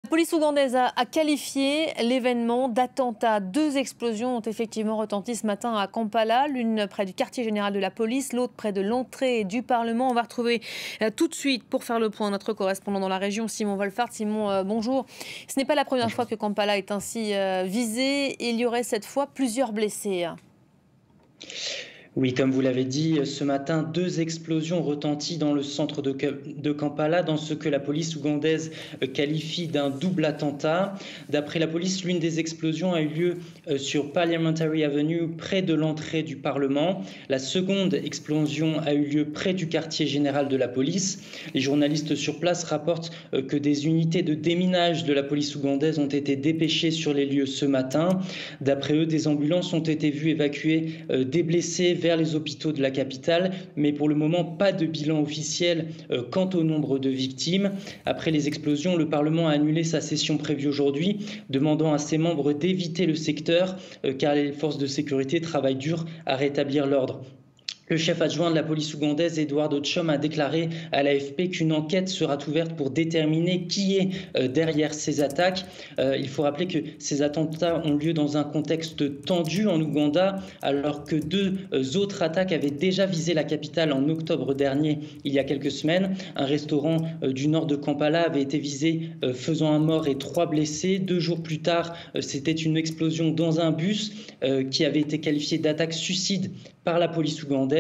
La police ougandaise a qualifié l'événement d'attentat. 2 explosions ont effectivement retenti ce matin à Kampala, l'une près du quartier général de la police, l'autre près de l'entrée du Parlement. On va retrouver tout de suite, pour faire le point, notre correspondant dans la région, Simon Wolfart. Simon, bonjour. Ce n'est pas la première fois que Kampala est ainsi visée. Il y aurait cette fois plusieurs blessés. Oui, comme vous l'avez dit, ce matin, 2 explosions retenties dans le centre de Kampala, dans ce que la police ougandaise qualifie d'un double attentat. D'après la police, l'une des explosions a eu lieu sur Parliamentary Avenue, près de l'entrée du Parlement. La seconde explosion a eu lieu près du quartier général de la police. Les journalistes sur place rapportent que des unités de déminage de la police ougandaise ont été dépêchées sur les lieux ce matin. D'après eux, des ambulances ont été vues évacuer des blessés vers les hôpitaux de la capitale, mais pour le moment, pas de bilan officiel quant au nombre de victimes. Après les explosions, le Parlement a annulé sa session prévue aujourd'hui, demandant à ses membres d'éviter le secteur, car les forces de sécurité travaillent dur à rétablir l'ordre. Le chef adjoint de la police ougandaise, Edward Ochom, a déclaré à l'AFP qu'une enquête sera ouverte pour déterminer qui est derrière ces attaques. Il faut rappeler que ces attentats ont lieu dans un contexte tendu en Ouganda, alors que 2 autres attaques avaient déjà visé la capitale en octobre dernier, il y a quelques semaines. Un restaurant du nord de Kampala avait été visé, faisant un mort et 3 blessés. 2 jours plus tard, c'était une explosion dans un bus qui avait été qualifiée d'attaque suicide par la police ougandaise.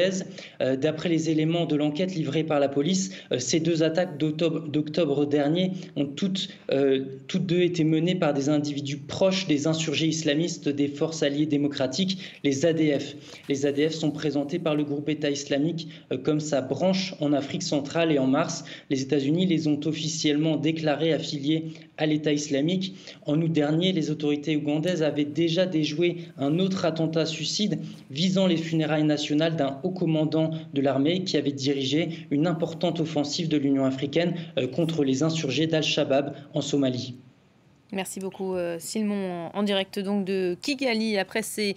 D'après les éléments de l'enquête livrée par la police, ces 2 attaques d'octobre dernier ont toutes 2 été menées par des individus proches des insurgés islamistes des forces alliées démocratiques, les ADF. Les ADF sont présentés par le groupe État islamique comme sa branche en Afrique centrale, et en mars, les États-Unis les ont officiellement déclarés affiliés à l'État islamique. En août dernier, les autorités ougandaises avaient déjà déjoué un autre attentat suicide visant les funérailles nationales d'un haut commandant de l'armée qui avait dirigé une importante offensive de l'Union africaine contre les insurgés d'Al-Shabaab en Somalie. Merci beaucoup Simon, en direct donc de Kigali. Après ces